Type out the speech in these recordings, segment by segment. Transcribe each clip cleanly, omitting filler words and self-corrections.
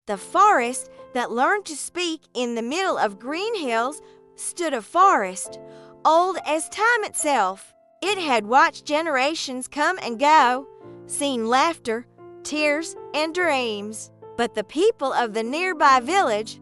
The forest that learned to speak in the middle of green hills stood a forest, old as time itself. It had watched generations come and go, seen laughter, tears, and dreams. But the people of the nearby village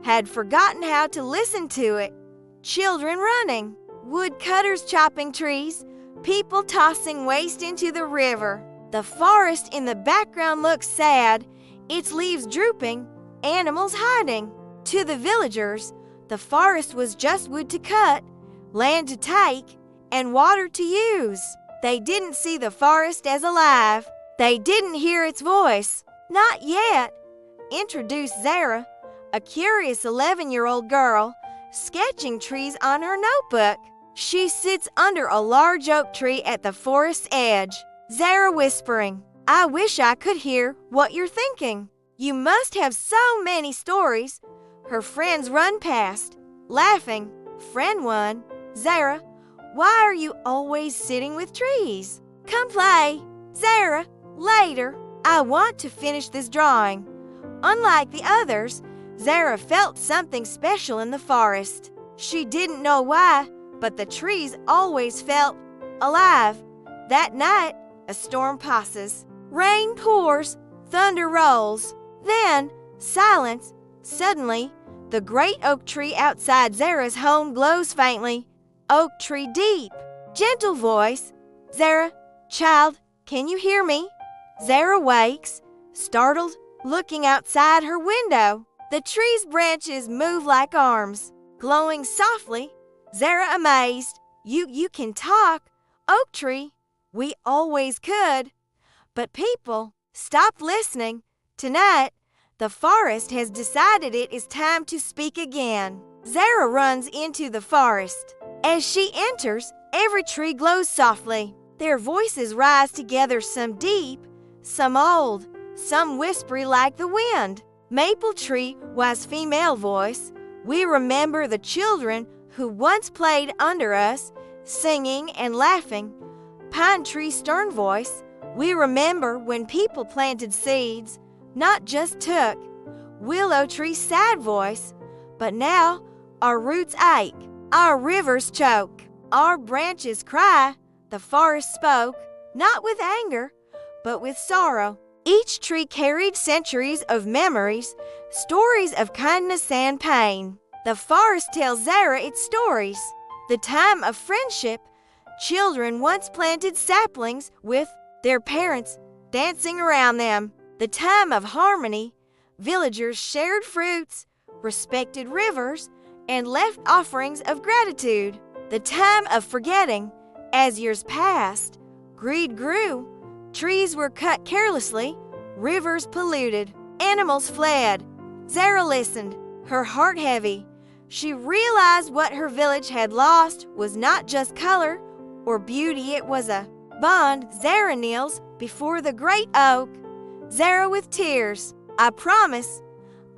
had forgotten how to listen to it. Children running, woodcutters chopping trees, people tossing waste into the river. The forest in the background looked sad, its leaves drooping, animals hiding. To the villagers, the forest was just wood to cut, land to take, and water to use. They didn't see the forest as alive. They didn't hear its voice. Not yet. Introduced Zara, a curious 11-year-old girl, sketching trees on her notebook. She sits under a large oak tree at the forest's edge. Zara whispering, "I wish I could hear what you're thinking. You must have so many stories." Her friends run past, laughing. Friend 1, "Zara, why are you always sitting with trees? Come play." "Zara, later. I want to finish this drawing." Unlike the others, Zara felt something special in the forest. She didn't know why, but the trees always felt alive. That night, a storm passes. Rain pours, thunder rolls. Then, silence. Suddenly, the great oak tree outside Zara's home glows faintly. Oak tree deep. Gentle voice. "Zara, child, can you hear me?" Zara wakes, startled, looking outside her window. The tree's branches move like arms, glowing softly. Zara amazed. You can talk, oak tree. We always could. But people stopped listening. Tonight, the forest has decided it is time to speak again. Zara runs into the forest. As she enters, every tree glows softly. Their voices rise together, some deep, some old, some whispery like the wind. Maple tree, wise female voice, "We remember the children who once played under us, singing and laughing." Pine tree, stern voice, "We remember when people planted seeds, not just took." Willow tree, sad voice, "But now our roots ache, our rivers choke, our branches cry." The forest spoke, not with anger, but with sorrow. Each tree carried centuries of memories, stories of kindness and pain. The forest tells Zara its stories. The time of friendship, children once planted saplings with their parents dancing around them. The time of harmony, villagers shared fruits, respected rivers, and left offerings of gratitude. The time of forgetting, as years passed, greed grew. Trees were cut carelessly, rivers polluted, animals fled. Zara listened, her heart heavy. She realized what her village had lost was not just color or beauty, it was a bond. Zara kneels before the great oak. Zara with tears, "I promise,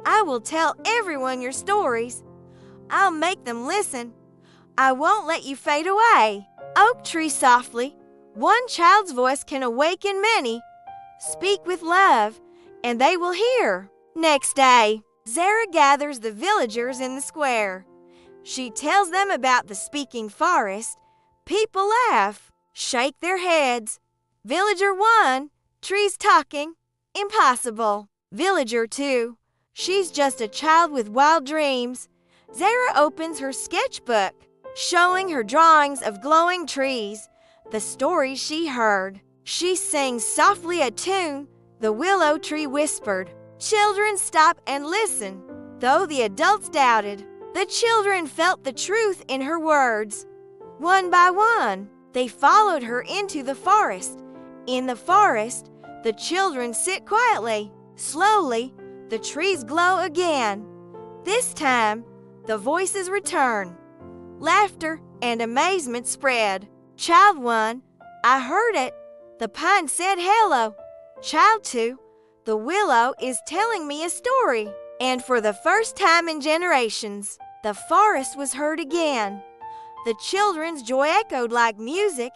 I will tell everyone your stories. I'll make them listen. I won't let you fade away." Oak tree softly, "One child's voice can awaken many. Speak with love, and they will hear." Next day, Zara gathers the villagers in the square. She tells them about the speaking forest. People laugh, shake their heads. Villager 1, "Trees talking, impossible." Villager 2, "She's just a child with wild dreams." Zara opens her sketchbook, showing her drawings of glowing trees, the stories she heard. She sings softly a tune, the willow tree whispered. Children stopped and listened, though the adults doubted. The children felt the truth in her words. One by one, they followed her into the forest. In the forest, the children sit quietly. Slowly, the trees glow again. This time, the voices return. Laughter and amazement spread. Child 1, "I heard it. The pine said hello." Child 2, "The willow is telling me a story." And for the first time in generations, the forest was heard again. The children's joy echoed like music,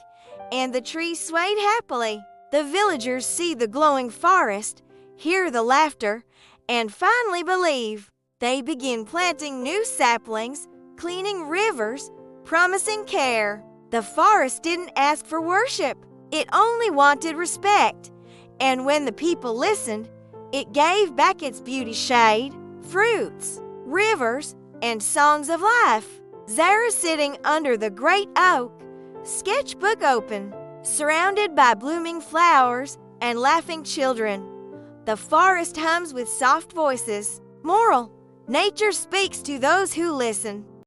and the trees swayed happily. The villagers see the glowing forest, hear the laughter, and finally believe. They begin planting new saplings, cleaning rivers, promising care. The forest didn't ask for worship. It only wanted respect. And when the people listened, it gave back its beauty shade, fruits, rivers, and songs of life. Zara sitting under the great oak, sketchbook open, surrounded by blooming flowers and laughing children. The forest hums with soft voices. Moral: nature speaks to those who listen.